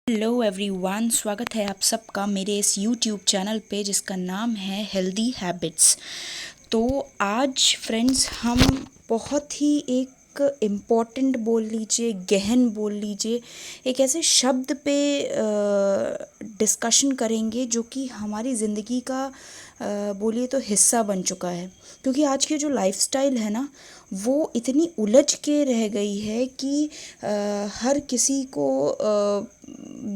Hello everyone, स्वागत है आप सबका मेरे इस यूट्यूब चैनल पे जिसका नाम है हेल्दी हैबिट्स। तो आज फ्रेंड्स हम बहुत ही एक इम्पॉर्टेंट बोल लीजिए, गहन बोल लीजिए, एक ऐसे शब्द पे डिस्कशन करेंगे जो कि हमारी ज़िंदगी का बोलिए तो हिस्सा बन चुका है। क्योंकि आज की जो लाइफस्टाइल है ना, वो इतनी उलझ के रह गई है कि हर किसी को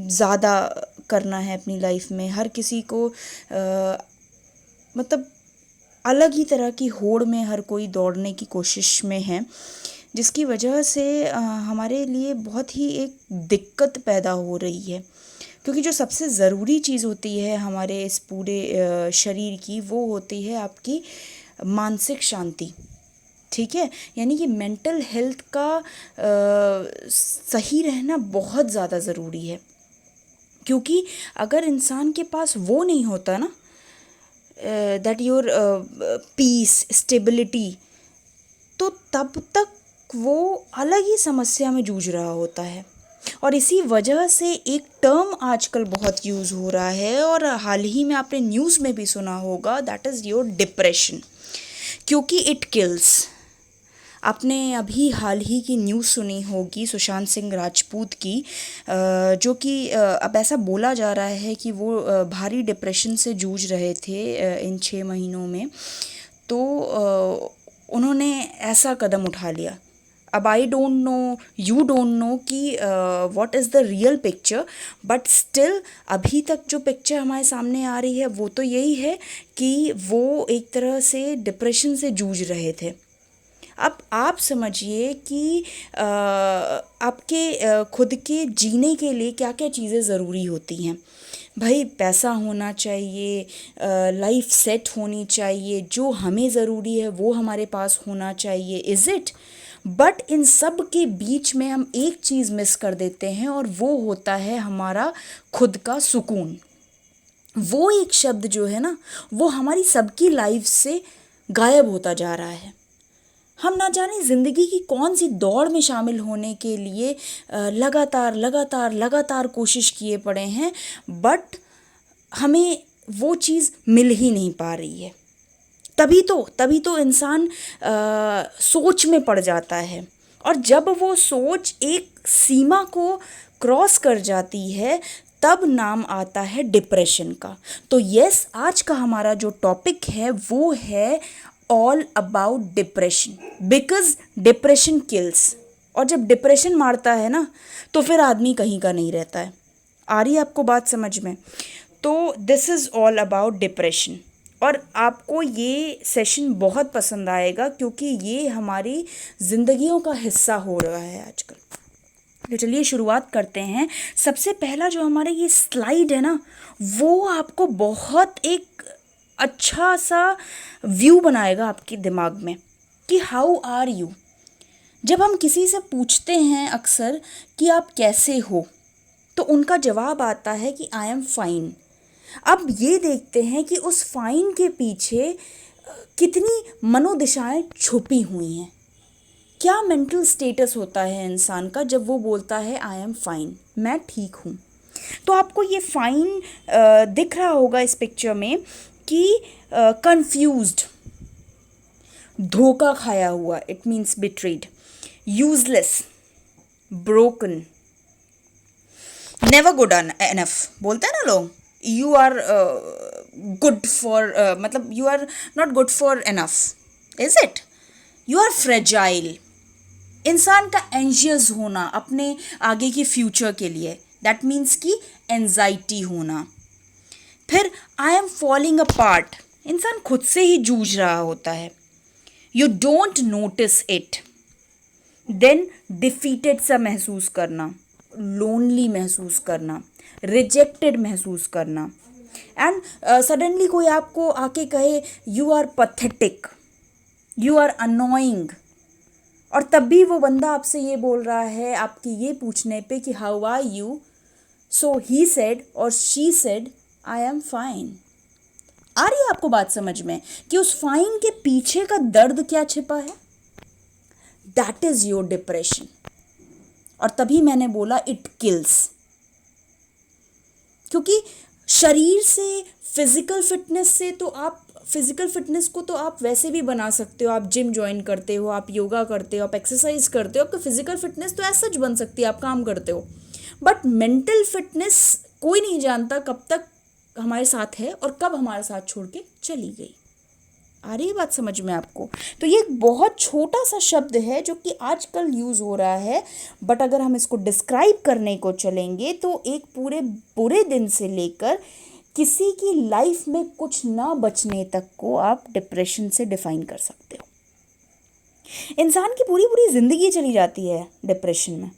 ज़्यादा करना है अपनी लाइफ में। हर किसी को मतलब अलग ही तरह की होड़ में हर कोई दौड़ने की कोशिश में है, जिसकी वजह से हमारे लिए बहुत ही एक दिक्कत पैदा हो रही है। क्योंकि जो सबसे ज़रूरी चीज़ होती है हमारे इस पूरे शरीर की, वो होती है आपकी मानसिक शांति। ठीक है, यानी कि मेंटल हेल्थ का सही रहना बहुत ज़्यादा ज़रूरी है। क्योंकि अगर इंसान के पास वो नहीं होता ना, दैट योर पीस स्टेबिलिटी, तो तब तक वो अलग ही समस्या में जूझ रहा होता है। और इसी वजह से एक टर्म आजकल बहुत यूज़ हो रहा है और हाल ही में आपने न्यूज़ में भी सुना होगा, दैट इज़ योर डिप्रेशन। क्योंकि इट किल्स। आपने अभी हाल ही की न्यूज़ सुनी होगी सुशांत सिंह राजपूत की, जो कि अब ऐसा बोला जा रहा है कि वो भारी डिप्रेशन से जूझ रहे थे इन 6 महीनों में। तो उन्होंने ऐसा कदम उठा लिया। अब I don't know, you don't know कि what is the real picture, but still अभी तक जो पिक्चर हमारे सामने आ रही है वो तो यही है कि वो एक तरह से डिप्रेशन से जूझ रहे थे। अब आप समझिए कि आपके खुद के जीने के लिए क्या क्या चीज़ें ज़रूरी होती हैं। भाई पैसा होना चाहिए, लाइफ सेट होनी चाहिए, जो हमें ज़रूरी है वो हमारे पास होना चाहिए, इज़ इट। बट इन सब के बीच में हम एक चीज़ मिस कर देते हैं और वो होता है हमारा खुद का सुकून। वो एक शब्द जो है ना, वो हमारी सबकी लाइफ से गायब होता जा रहा है। हम ना जाने ज़िंदगी की कौन सी दौड़ में शामिल होने के लिए लगातार लगातार लगातार कोशिश किए पड़े हैं, बट हमें वो चीज़ मिल ही नहीं पा रही है। तभी तो इंसान सोच में पड़ जाता है। और जब वो सोच एक सीमा को क्रॉस कर जाती है, तब नाम आता है डिप्रेशन का। तो यस, आज का हमारा जो टॉपिक है वो है all about depression, because depression kills. और जब डिप्रेशन मारता है ना, तो फिर आदमी कहीं का नहीं रहता है। आ रही है आपको बात समझ में? तो this is all about depression. और आपको ये सेशन बहुत पसंद आएगा क्योंकि ये हमारी ज़िंदगियों का हिस्सा हो रहा है आजकल। तो चलिए शुरुआत करते हैं। सबसे पहला जो हमारा ये स्लाइड है ना, वो आपको बहुत एक अच्छा सा व्यू बनाएगा आपके दिमाग में कि हाउ आर यू। जब हम किसी से पूछते हैं अक्सर कि आप कैसे हो, तो उनका जवाब आता है कि आई एम फाइन। अब ये देखते हैं कि उस फाइन के पीछे कितनी मनोदशाएं छुपी हुई हैं। क्या मेंटल स्टेटस होता है इंसान का जब वो बोलता है आई एम फाइन, मैं ठीक हूँ। तो आपको ये फाइन दिख रहा होगा इस पिक्चर में कि कंफ्यूज्ड, धोखा खाया हुआ, it means betrayed, useless, broken, never good enough बोलते हैं ना लोग। यू आर गुड फॉर, मतलब you are not good for enough, is it. You are fragile. इंसान का एंशियस होना अपने आगे के फ्यूचर के लिए, दैट मीन्स कि एंजाइटी होना। फिर I am falling apart, इंसान खुद से ही जूझ रहा होता है। You don't notice it. Then defeated सा महसूस करना, लोनली महसूस करना, रिजेक्टेड महसूस करना। एंड सडनली कोई आपको आके कहे you are pathetic, you are annoying, और तब भी वो बंदा आपसे ये बोल रहा है आपकी ये पूछने पे कि how are you, so he said और she said I am fine. आ रही है आपको बात समझ में कि उस फाइन के पीछे का दर्द क्या छिपा है? That is your depression. और तभी मैंने बोला इट किल्स। क्योंकि शरीर से, फिज़िकल फिटनेस से तो आप, फिज़िकल फिटनेस को तो आप वैसे भी बना सकते हो, आप जिम ज्वाइन करते हो, आप योगा करते हो, आप एक्सरसाइज करते हो, आपका फिज़िकल फिटनेस तो ऐसा सच बन सकती है, आप काम करते हो। बट मेंटल फिटनेस कोई नहीं जानता कब तक हमारे साथ है और कब हमारे साथ छोड़ के चली गई। आ रही है बात समझ में आपको? तो ये एक बहुत छोटा सा शब्द है जो कि आजकल यूज़ हो रहा है, बट अगर हम इसको डिस्क्राइब करने को चलेंगे तो एक पूरे बुरे दिन से लेकर किसी की लाइफ में कुछ ना बचने तक को आप डिप्रेशन से डिफाइन कर सकते हो। इंसान की पूरी पूरी ज़िंदगी चली जाती है डिप्रेशन में,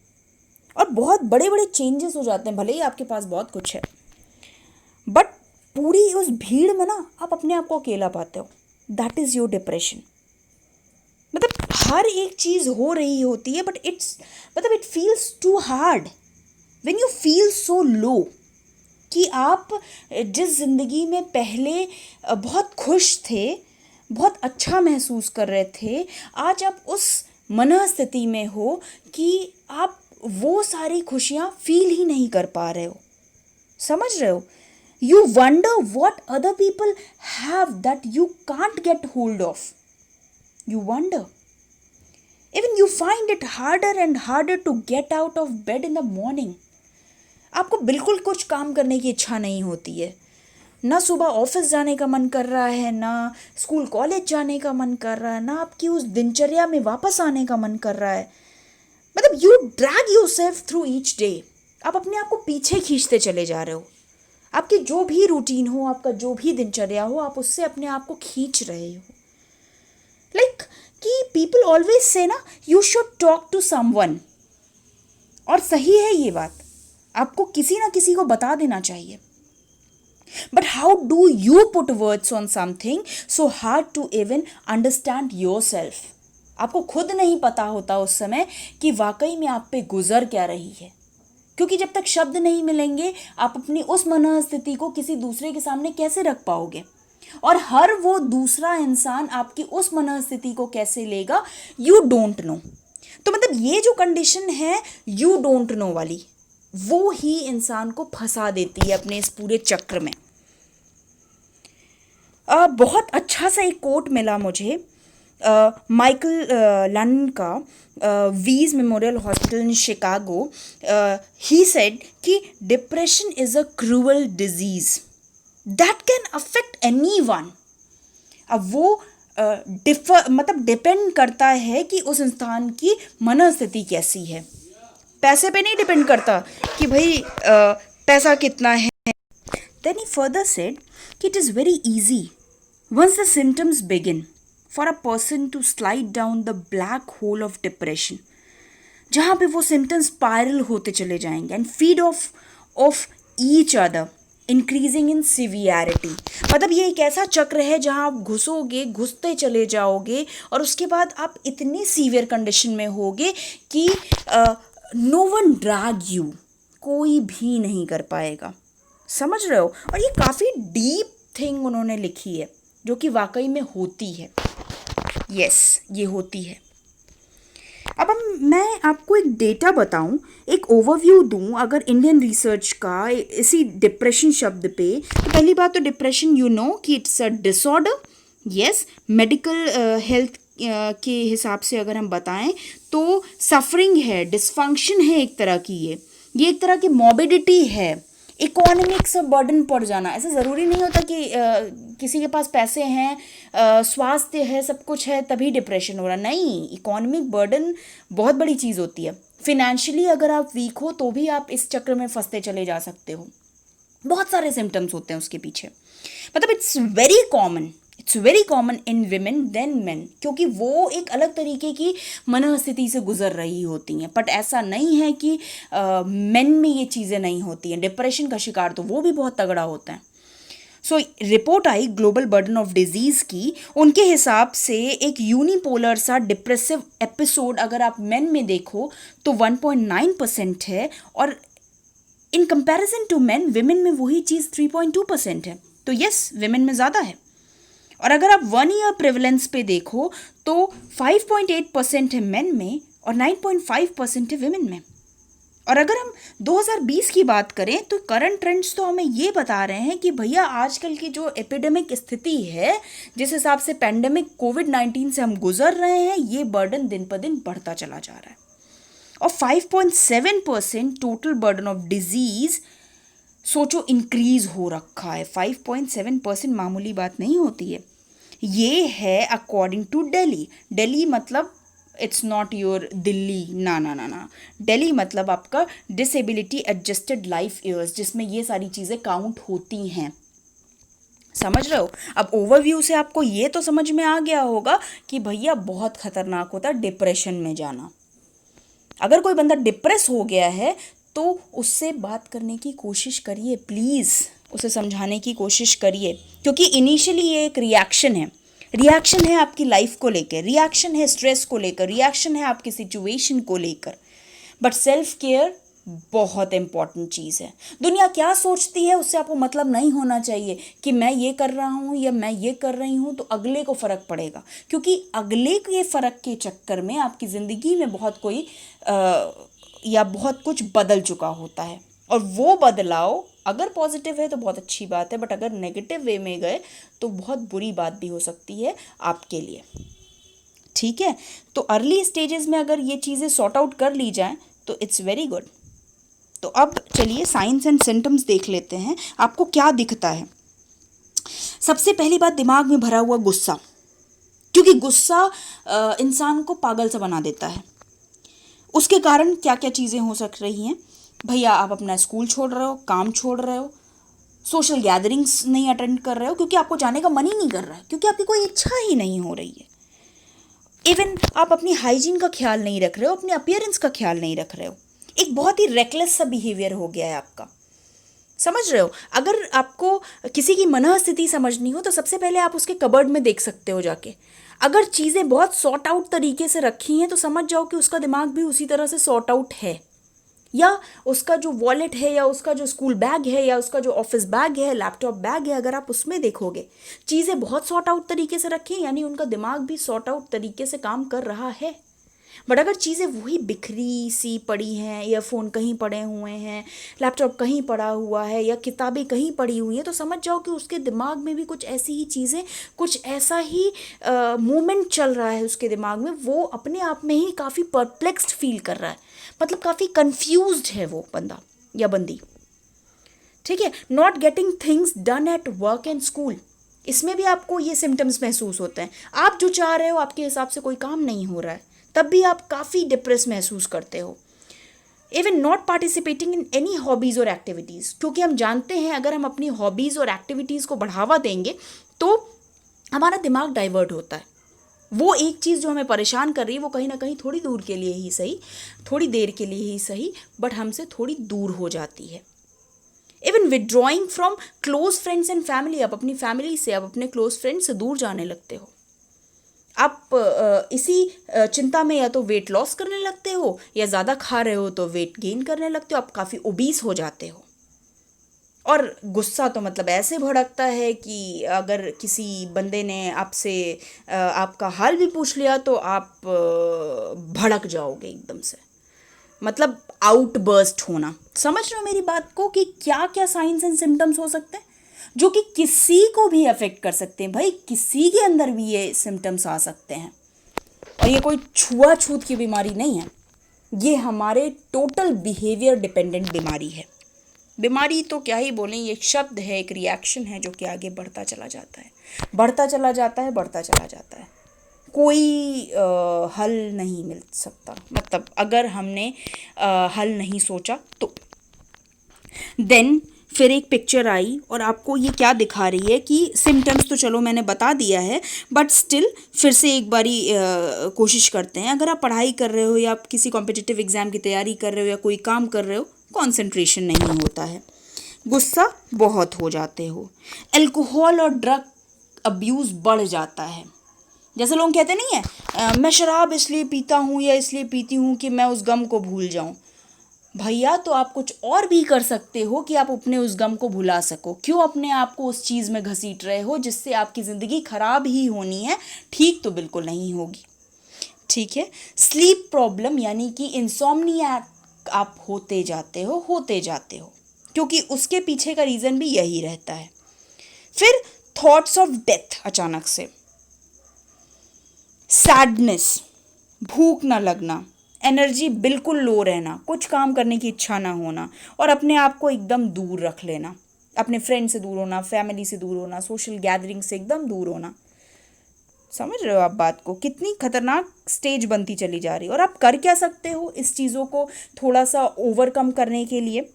और बहुत बड़े बड़े चेंजेस हो जाते हैं, भले ही आपके पास बहुत कुछ है, बट पूरी उस भीड़ में ना आप अपने आप को अकेला पाते हो। That is your depression. मतलब हर एक चीज़ हो रही होती है, बट मतलब it feels too hard when you feel so low, कि आप जिस ज़िंदगी में पहले बहुत खुश थे, बहुत अच्छा महसूस कर रहे थे, आज आप उस मनःस्थिति में हो कि आप वो सारी खुशियाँ फील ही नहीं कर पा रहे हो। समझ रहे हो? You wonder what other people have that you can't get hold of. You wonder. Even you find it harder and harder to get out of bed in the morning. आपको बिल्कुल कुछ काम करने की इच्छा नहीं होती है, ना सुबह ऑफिस जाने का मन कर रहा है, ना स्कूल कॉलेज जाने का मन कर रहा है, ना आपकी उस दिनचर्या में वापस आने का मन कर रहा है। मतलब you drag yourself through each day. आप अपने आप को पीछे खींचते चले जा रहे हो। आपकी जो भी रूटीन हो, आपका जो भी दिनचर्या हो, आप उससे अपने आप को खींच रहे हो। लाइक कि पीपल ऑलवेज से ना, you should talk to someone, और सही है ये बात, आपको किसी ना किसी को बता देना चाहिए। But how do you put words on something so hard to even understand yourself? आपको खुद नहीं पता होता उस समय कि वाकई में आप पे गुजर क्या रही है, क्योंकि जब तक शब्द नहीं मिलेंगे आप अपनी उस मनःस्थिति को किसी दूसरे के सामने कैसे रख पाओगे, और हर वो दूसरा इंसान आपकी उस मनःस्थिति को कैसे लेगा, यू डोंट नो। तो मतलब ये जो कंडीशन है यू डोंट नो वाली, वो ही इंसान को फंसा देती है अपने इस पूरे चक्र में। बहुत अच्छा सा एक कोट मिला मुझे माइकल लंडन का, Weiss memorial hospital in Chicago. He said कि depression is a cruel disease that can affect anyone. अब वो मतलब डिपेंड करता है कि उस इंसान की मनःस्थिति कैसी है, पैसे पे नहीं डिपेंड करता कि भाई पैसा कितना है। देन ही फर्दर सेड कि it is very easy once the symptoms begin for a person to slide down the black hole of depression, जहाँ पे वो symptoms spiral होते चले जाएंगे and feed off each other, increasing in severity। मतलब ये एक ऐसा चक्र है जहाँ आप घुसोगे, घुसते चले जाओगे, और उसके बाद आप इतनी सीवियर कंडीशन में होगे कि नो वन ड्रैग यू, कोई भी नहीं कर पाएगा। समझ रहे हो? और ये काफ़ी डीप थिंग उन्होंने लिखी है, जो कि वाकई में होती है। यस, ये होती है। अब मैं आपको एक डेटा बताऊं, एक ओवरव्यू दूं अगर इंडियन रिसर्च का इसी डिप्रेशन शब्द पे। तो पहली बात तो डिप्रेशन यू नो कि it's a disorder. Yes, medical health के हिसाब से अगर हम बताएं तो सफरिंग है, डिसफंक्शन है एक तरह की। ये एक तरह की मॉर्बिडिटी है, इकोनॉमिक्स से बर्डन पड़ जाना। ऐसा ज़रूरी नहीं होता कि किसी के पास पैसे हैं, स्वास्थ्य है, सब कुछ है तभी डिप्रेशन हो रहा। नहीं, इकोनॉमिक बर्डन बहुत बड़ी चीज़ होती है। फिनेंशियली अगर आप वीक हो तो भी आप इस चक्र में फंसते चले जा सकते हो। बहुत सारे सिम्टम्स होते हैं उसके पीछे। मतलब it's very common in women than men, क्योंकि वो एक अलग तरीके की मनःस्थिति से गुजर रही होती हैं। बट ऐसा नहीं है कि मेन में ये चीज़ें नहीं होती हैं। डिप्रेशन का शिकार तो वो भी बहुत तगड़ा होता है। सो रिपोर्ट आई ग्लोबल बर्डन ऑफ डिजीज़ की, उनके हिसाब से एक यूनिपोलर सा डिप्रेसिव एपिसोड अगर आप मेन में देखो तो 1.9% है, और in comparison to men, women में वही चीज़ 3.2% है। तो यस, विमेन में ज़्यादा है। और अगर आप 1 ईयर प्रेवलेंस पे देखो तो 5.8% है मेन में और 9.5% है विमेन में। और अगर हम 2020 की बात करें तो करंट ट्रेंड्स तो हमें ये बता रहे हैं कि भैया आजकल की जो एपिडेमिक स्थिति है, जिस हिसाब से पैंडेमिक कोविड-19 से हम गुजर रहे हैं, ये बर्डन दिन पर दिन बढ़ता चला जा रहा है। और 5.7% टोटल बर्डन ऑफ डिजीज सोचो इंक्रीज हो रखा है। 5.7% मामूली बात नहीं होती है। ये है अकॉर्डिंग टू दिल्ली। दिल्ली मतलब इट्स नॉट योर दिल्ली, ना ना ना ना। दिल्ली मतलब आपका डिसेबिलिटी एडजस्टेड लाइफ ईयर्स, जिसमें ये सारी चीज़ें काउंट होती हैं। समझ रहे हो? अब ओवरव्यू से आपको ये तो समझ में आ गया होगा कि भैया बहुत खतरनाक होता है डिप्रेशन में जाना। अगर कोई बंदा डिप्रेस हो गया है तो उससे बात करने की कोशिश करिए प्लीज़, उसे समझाने की कोशिश करिए, क्योंकि इनिशियली ये एक रिएक्शन है आपकी लाइफ को लेकर, रिएक्शन है स्ट्रेस को लेकर, रिएक्शन है आपकी सिचुएशन को लेकर। बट सेल्फ केयर बहुत इंपॉर्टेंट चीज़ है। दुनिया क्या सोचती है उससे आपको मतलब नहीं होना चाहिए कि मैं ये कर रहा हूँ या मैं ये कर रही हूँ तो अगले को फ़र्क पड़ेगा, क्योंकि अगले के फ़र्क के चक्कर में आपकी ज़िंदगी में बहुत कुछ बदल चुका होता है। और वो बदलाव अगर पॉजिटिव है तो बहुत अच्छी बात है, बट अगर नेगेटिव वे में गए तो बहुत बुरी बात भी हो सकती है आपके लिए। ठीक है, तो अर्ली स्टेजेस में अगर ये चीज़ें सॉर्ट आउट कर ली जाएं तो इट्स वेरी गुड। तो अब चलिए साइंस एंड सिम्टम्स देख लेते हैं, आपको क्या दिखता है। सबसे पहली बात, दिमाग में भरा हुआ गुस्सा, क्योंकि गुस्सा इंसान को पागल सा बना देता है। उसके कारण क्या क्या चीज़ें हो सक रही हैं भैया, आप अपना स्कूल छोड़ रहे हो, काम छोड़ रहे हो, सोशल गैदरिंग्स नहीं अटेंड कर रहे हो क्योंकि आपको जाने का मन ही नहीं कर रहा है, क्योंकि आपकी कोई इच्छा ही नहीं हो रही है। इवन आप अपनी हाइजीन का ख्याल नहीं रख रहे हो, अपने अपीयरेंस का ख्याल नहीं रख रहे हो। एक बहुत ही रेकलेस सा बिहेवियर हो गया है आपका। समझ रहे हो? अगर आपको किसी की मनः स्थिति समझनी हो तो सबसे पहले आप उसके कबर्ड में देख सकते हो जाके। अगर चीज़ें बहुत सॉर्ट आउट तरीके से रखी हैं तो समझ जाओ कि उसका दिमाग भी उसी तरह से सॉर्ट आउट है, या उसका जो वॉलेट है, या उसका जो स्कूल बैग है, या उसका जो ऑफिस बैग है, लैपटॉप बैग है, अगर आप उसमें देखोगे चीज़ें बहुत सॉर्ट आउट तरीके से रखी हैं, यानी उनका दिमाग भी सॉर्ट आउट तरीके से काम कर रहा है। बट अगर चीज़ें वही बिखरी सी पड़ी हैं, ईयरफोन कहीं पड़े हुए हैं, लैपटॉप कहीं पड़ा हुआ है, या किताबें कहीं पड़ी हुई हैं, तो समझ जाओ कि उसके दिमाग में भी कुछ ऐसी ही चीज़ें, कुछ ऐसा ही मूवमेंट चल रहा है उसके दिमाग में। वो अपने आप में ही काफ़ी परप्लेक्स्ड फील कर रहा है, मतलब काफ़ी कंफ्यूज्ड है वो बंदा या बंदी। ठीक है, not getting things done at work and school, इसमें भी आपको ये सिम्टम्स महसूस होते हैं। आप जो चाह रहे हो आपके हिसाब से कोई काम नहीं हो रहा है, तब भी आप काफ़ी डिप्रेस महसूस करते हो। Even not participating in any hobbies और एक्टिविटीज़, क्योंकि हम जानते हैं अगर हम अपनी हॉबीज़ और एक्टिविटीज़ को बढ़ावा देंगे तो हमारा दिमाग डाइवर्ट होता है। वो एक चीज़ जो हमें परेशान कर रही है वो कहीं ना कहीं थोड़ी दूर के लिए ही सही, थोड़ी देर के लिए ही सही, बट हमसे थोड़ी दूर हो जाती है। Even withdrawing from close friends and family, आप अपनी फैमिली से, आप अपने क्लोज फ्रेंड से दूर जाने लगते हो। आप इसी चिंता में या तो वेट लॉस करने लगते हो, या ज़्यादा खा रहे हो तो वेट गेन करने लगते हो, आप काफ़ी ओबीस हो जाते हो। और गुस्सा तो मतलब ऐसे भड़कता है कि अगर किसी बंदे ने आपसे आपका हाल भी पूछ लिया तो आप भड़क जाओगे एकदम से, मतलब आउटबर्स्ट होना। समझ रहे हो मेरी बात को कि क्या क्या साइंस एंड सिम्टम्स हो सकते हैं जो कि किसी को भी अफेक्ट कर सकते हैं। भाई किसी के अंदर भी ये सिम्टम्स आ सकते हैं, और ये कोई छुआछूत की बीमारी नहीं है, ये हमारे टोटल बिहेवियर डिपेंडेंट बीमारी है। बीमारी तो क्या ही बोलें, ये एक शब्द है, एक रिएक्शन है जो कि आगे बढ़ता चला जाता है, बढ़ता चला जाता है, बढ़ता चला जाता है। कोई हल नहीं मिल सकता, मतलब अगर हमने हल नहीं सोचा तो। देन फिर एक पिक्चर आई और आपको ये क्या दिखा रही है कि सिम्टम्स तो चलो मैंने बता दिया है, बट स्टिल फिर से एक बारी कोशिश करते हैं। अगर आप पढ़ाई कर रहे हो या आप किसी कॉम्पिटिटिव एग्ज़ाम की तैयारी कर रहे हो या कोई काम कर रहे हो, कंसंट्रेशन नहीं होता है, गुस्सा बहुत हो जाते हो, अल्कोहल और ड्रग अब्यूज़ बढ़ जाता है। जैसे लोग कहते नहीं है मैं शराब इसलिए पीता हूँ या इसलिए पीती हूँ कि मैं उस गम को भूल जाऊँ। भैया तो आप कुछ और भी कर सकते हो कि आप अपने उस गम को भुला सको। क्यों अपने आप को उस चीज़ में घसीट रहे हो जिससे आपकी ज़िंदगी ख़राब ही होनी है, ठीक तो बिल्कुल नहीं होगी। ठीक है, स्लीप प्रॉब्लम यानी कि इंसोम्निया आप होते जाते हो, क्योंकि उसके पीछे का रीज़न भी यही रहता है। फिर थॉट्स ऑफ डेथ, अचानक से सैडनेस, भूख ना लगना, एनर्जी बिल्कुल लो रहना, कुछ काम करने की इच्छा ना होना, और अपने आप को एकदम दूर रख लेना, अपने फ्रेंड से दूर होना, फैमिली से दूर होना, सोशल गैदरिंग से एकदम दूर होना। समझ रहे हो आप बात को? कितनी खतरनाक स्टेज बनती चली जा रही है। और आप कर क्या सकते हो इस चीज़ों को थोड़ा सा ओवरकम करने के लिए?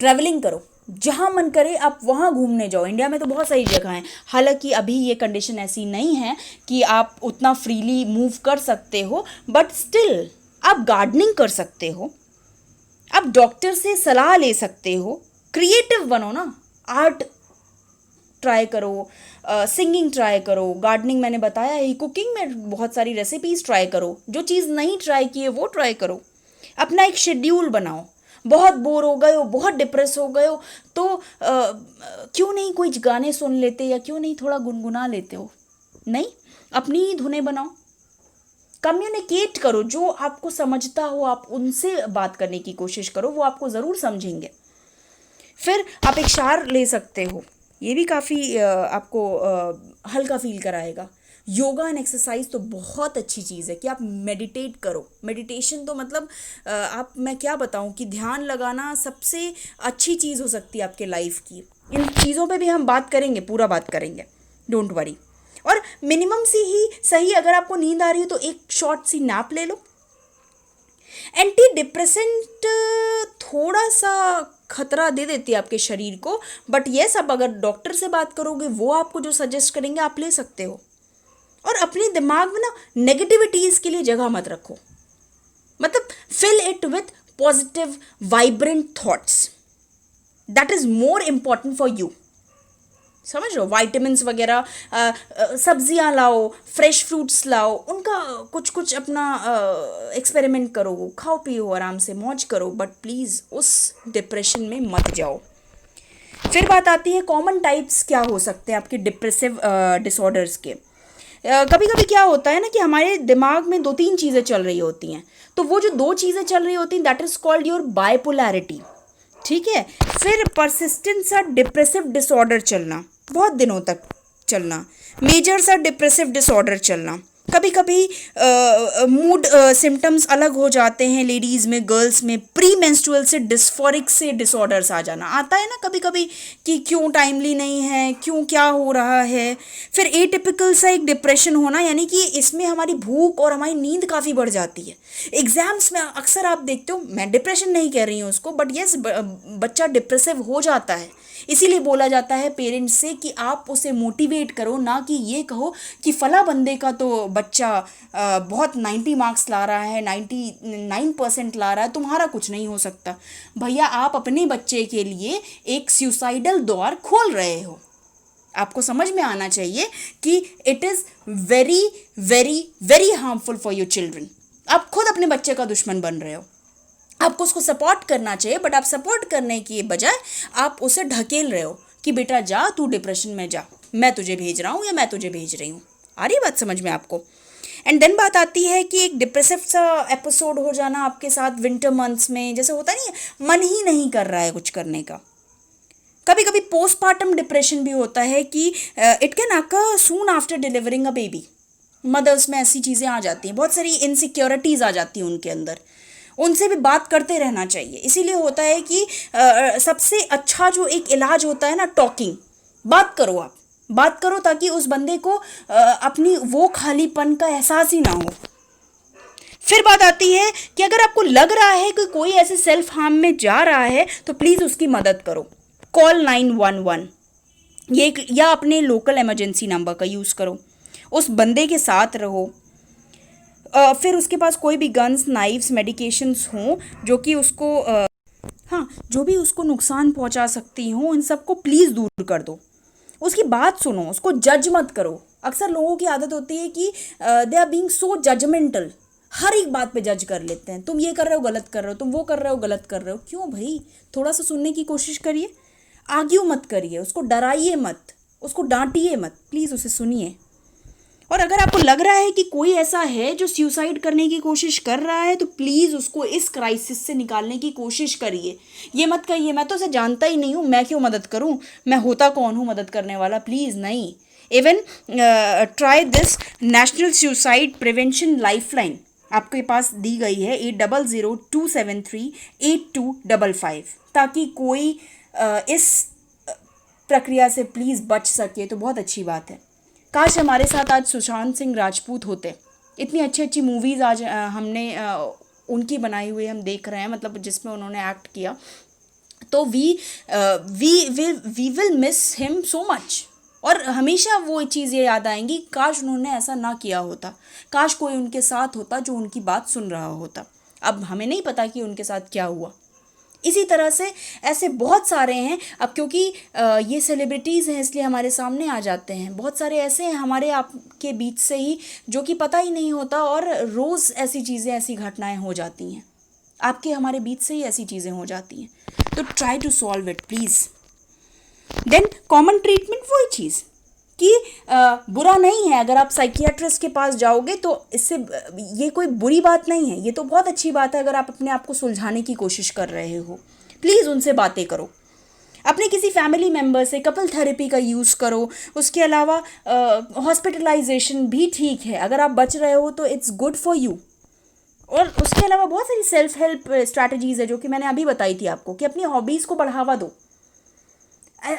ट्रैवलिंग करो, जहाँ मन करे आप वहाँ घूमने जाओ। इंडिया में तो बहुत सारी जगह हैं, हालांकि अभी ये कंडीशन ऐसी नहीं है कि आप उतना फ्रीली मूव कर सकते हो, बट स्टिल आप गार्डनिंग कर सकते हो, आप डॉक्टर से सलाह ले सकते हो, क्रिएटिव बनो ना, आर्ट ट्राई करो, सिंगिंग ट्राई करो, गार्डनिंग मैंने बताया है, कुकिंग में बहुत सारी रेसिपीज़ ट्राई करो, जो चीज़ नहीं ट्राई की है वो ट्राई करो। अपना एक शेड्यूल बनाओ। बहुत बोर हो गए हो, बहुत डिप्रेस हो गए हो, तो क्यों नहीं कोई गाने सुन लेते, या क्यों नहीं थोड़ा गुनगुना लेते हो? नहीं, अपनी ही धुनें बनाओ, कम्युनिकेट करो, जो आपको समझता हो आप उनसे बात करने की कोशिश करो, वो आपको ज़रूर समझेंगे। फिर आप एक शार ले सकते हो, ये भी काफ़ी आपको हल्का फील कराएगा। योगा एंड एक्सरसाइज तो बहुत अच्छी चीज़ है कि आप मेडिटेट करो। मेडिटेशन तो मतलब आप, मैं क्या बताऊं कि ध्यान लगाना सबसे अच्छी चीज़ हो सकती है आपके लाइफ की। इन चीज़ों पे भी हम बात करेंगे, पूरा बात करेंगे, डोंट वरी। और मिनिमम सी ही सही, अगर आपको नींद आ रही हो तो एक शॉर्ट सी नैप ले लो। एंटी डिप्रेसेंट थोड़ा सा खतरा दे देती है आपके शरीर को, बट येस, आप अगर डॉक्टर से बात करोगे वो आपको जो सजेस्ट करेंगे आप ले सकते हो। और अपने दिमाग में ना नेगेटिविटीज़ के लिए जगह मत रखो, मतलब fill it with positive vibrant thoughts, that is more important for you. समझ रहे हो? वाइटामिन्स वगैरह, सब्जियां लाओ, फ्रेश फ्रूट्स लाओ, उनका कुछ कुछ अपना एक्सपेरिमेंट करो, खाओ पियो, आराम से मौज करो, बट प्लीज़ उस डिप्रेशन में मत जाओ। फिर बात आती है कॉमन टाइप्स क्या हो सकते हैं आपके डिप्रेसिव डिसऑर्डर्स के। कभी कभी क्या होता है ना कि हमारे दिमाग में 2-3 चीज़ें चल रही होती हैं, तो वो जो 2 चीज़ें चल रही होती हैं that is called your bipolarity. ठीक है? फिर परसिस्टेंट सा डिप्रेसिव डिसऑर्डर चलना, बहुत दिनों तक चलना, मेजर सा डिप्रेसिव डिसऑर्डर चलना, कभी कभी मूड सिम्टम्स अलग हो जाते हैं लेडीज़ में, गर्ल्स में, प्री मेंस्ट्रुअल से डिस्फोरिक से डिसऑर्डर्स आ जाना आता है ना कभी कभी, कि क्यों टाइमली नहीं है, क्यों क्या हो रहा है। फिर एटिपिकल सा एक डिप्रेशन होना, यानी कि इसमें हमारी भूख और हमारी नींद काफ़ी बढ़ जाती है। एग्जाम्स में अक्सर आप देखते हो, मैं डिप्रेशन नहीं कह रही हूँ उसको, बट यस, बच्चा डिप्रेसिव हो जाता है, इसीलिए बोला जाता है पेरेंट्स से कि आप उसे मोटिवेट करो, ना कि ये कहो कि फला बंदे का तो बच्चा बहुत 90 मार्क्स ला रहा है, 99% ला रहा है, तुम्हारा कुछ नहीं हो सकता। भैया, आप अपने बच्चे के लिए एक सुसाइडल द्वार खोल रहे हो। आपको समझ में आना चाहिए कि it is very very very harmful for your children. आप खुद अपने बच्चे का दुश्मन बन रहे हो। आपको उसको सपोर्ट करना चाहिए, बट आप सपोर्ट करने की बजाय आप उसे ढकेल रहे हो कि बेटा जा, तू डिप्रेशन में जा, मैं तुझे भेज रहा हूँ या मैं तुझे भेज रही हूँ। आ रही बात समझ में आपको? एंड देन बात आती है कि एक डिप्रेसिव सा एपिसोड हो जाना आपके साथ विंटर मंथ्स में, जैसे होता नहीं है, मन ही नहीं कर रहा है कुछ करने का। कभी कभी पोस्टपार्टम डिप्रेशन भी होता है कि it can occur soon after delivering a baby. Mothers में ऐसी चीज़ें आ जाती हैं, बहुत सारी इनसिक्योरिटीज़ आ जाती हैं उनके अंदर, उनसे भी बात करते रहना चाहिए। इसीलिए होता है कि सबसे अच्छा जो एक इलाज होता है ना, टॉकिंग, बात करो, आप बात करो, ताकि उस बंदे को अपनी वो खालीपन का एहसास ही ना हो। फिर बात आती है कि अगर आपको लग रहा है कि कोई ऐसे सेल्फ हार्म में जा रहा है तो प्लीज़ उसकी मदद करो, कॉल 911, ये या अपने लोकल इमरजेंसी नंबर का यूज़ करो, उस बंदे के साथ रहो। फिर उसके पास कोई भी गन्स, नाइफ्स, मेडिकेशंस हों जो कि उसको हाँ, जो भी उसको नुकसान पहुंचा सकती हों, इन सबको प्लीज़ दूर कर दो। उसकी बात सुनो, उसको जज मत करो। अक्सर लोगों की आदत होती है कि they are being so judgemental, हर एक बात पे जज कर लेते हैं, तुम ये कर रहे हो गलत कर रहे हो, तुम वो कर रहे हो गलत कर रहे हो। क्यों भाई? थोड़ा सा सुनने की कोशिश करिए, आर्ग्यू मत करिए, उसको डराइए मत, उसको डांटिए मत, प्लीज़ उसे सुनिए। और अगर आपको लग रहा है कि कोई ऐसा है जो सुसाइड करने की कोशिश कर रहा है, तो प्लीज़ उसको इस क्राइसिस से निकालने की कोशिश करिए। ये मत कहिए मैं तो उसे जानता ही नहीं हूँ, मैं क्यों मदद करूँ, मैं होता कौन हूँ मदद करने वाला। प्लीज़ नहीं। Even try this national suicide prevention lifeline, आपके पास दी गई है 8002738255, ताकि कोई इस प्रक्रिया से प्लीज़ बच सके तो बहुत अच्छी बात है। काश हमारे साथ आज सुशांत सिंह राजपूत होते। इतनी अच्छी अच्छी मूवीज़ आज हमने उनकी बनाई हुई हम देख रहे हैं, मतलब जिसमें उन्होंने एक्ट किया। तो we will miss him so much. और हमेशा वो चीज़ ये याद आएंगी, काश उन्होंने ऐसा ना किया होता, काश कोई उनके साथ होता जो उनकी बात सुन रहा होता। अब हमें नहीं पता कि उनके साथ क्या हुआ। इसी तरह से ऐसे बहुत सारे हैं। अब क्योंकि ये सेलिब्रिटीज़ हैं इसलिए हमारे सामने आ जाते हैं। बहुत सारे ऐसे हैं हमारे आपके बीच से ही जो कि पता ही नहीं होता, और रोज़ ऐसी चीज़ें, ऐसी घटनाएं हो जाती हैं, आपके हमारे बीच से ही ऐसी चीज़ें हो जाती हैं। तो try to solve it please. Then common treatment वही चीज़ कि बुरा नहीं है अगर आप साइकियाट्रिस्ट के पास जाओगे, तो इससे ये कोई बुरी बात नहीं है, ये तो बहुत अच्छी बात है। अगर आप अपने आप को सुलझाने की कोशिश कर रहे हो, प्लीज़ उनसे बातें करो। अपने किसी फैमिली मेम्बर से कपल थेरेपी का यूज़ करो। उसके अलावा हॉस्पिटलाइजेशन भी ठीक है, अगर आप बच रहे हो तो इट्स गुड फॉर यू। और उसके अलावा बहुत सारी सेल्फ हेल्प स्ट्रैटेजीज़ है जो कि मैंने अभी बताई थी आपको, कि अपनी हॉबीज़ को बढ़ावा दो।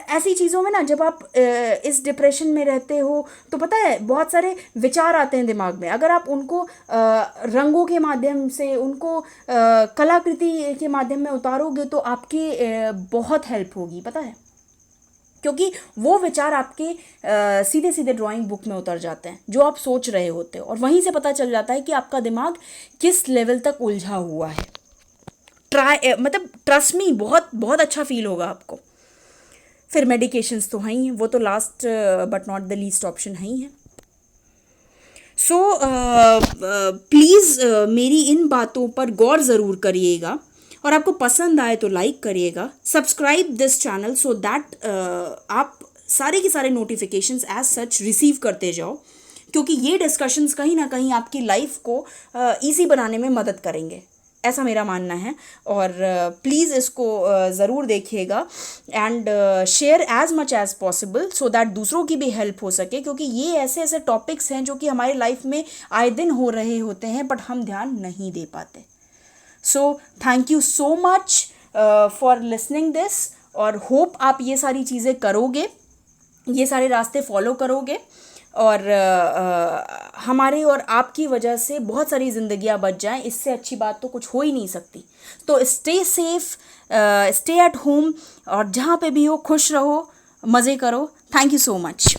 ऐसी चीज़ों में ना, जब आप इस डिप्रेशन में रहते हो तो पता है बहुत सारे विचार आते हैं दिमाग में। अगर आप उनको रंगों के माध्यम से, उनको कलाकृति के माध्यम में उतारोगे तो आपकी बहुत हेल्प होगी, पता है। क्योंकि वो विचार आपके सीधे सीधे ड्राइंग बुक में उतर जाते हैं जो आप सोच रहे होते हो, और वहीं से पता चल जाता है कि आपका दिमाग किस लेवल तक उलझा हुआ है। मतलब ट्रस्ट मी, बहुत बहुत अच्छा फील होगा आपको। फिर मेडिकेशंस तो हैं ही हैं, वो तो last but not the least option है ही है। सो प्लीज़ मेरी इन बातों पर गौर ज़रूर करिएगा, और आपको पसंद आए तो लाइक करिएगा, subscribe this channel so that आप सारे के सारे नोटिफिकेशंस एज सच रिसीव करते जाओ, क्योंकि ये डिस्कशंस कहीं ना कहीं आपकी लाइफ को ईजी बनाने में मदद करेंगे, ऐसा मेरा मानना है। और प्लीज़ इसको ज़रूर देखिएगा and share as much as possible so that दूसरों की भी हेल्प हो सके, क्योंकि ये ऐसे ऐसे टॉपिक्स हैं जो कि हमारी लाइफ में आए दिन हो रहे होते हैं बट हम ध्यान नहीं दे पाते। So thank you so much for listening this, और होप आप ये सारी चीज़ें करोगे, ये सारे रास्ते फॉलो करोगे, और हमारे और आपकी वजह से बहुत सारी ज़िंदगियां बच जाएं। इससे अच्छी बात तो कुछ हो ही नहीं सकती। तो stay safe, stay at home, और जहाँ पे भी हो खुश रहो, मज़े करो। Thank you so much.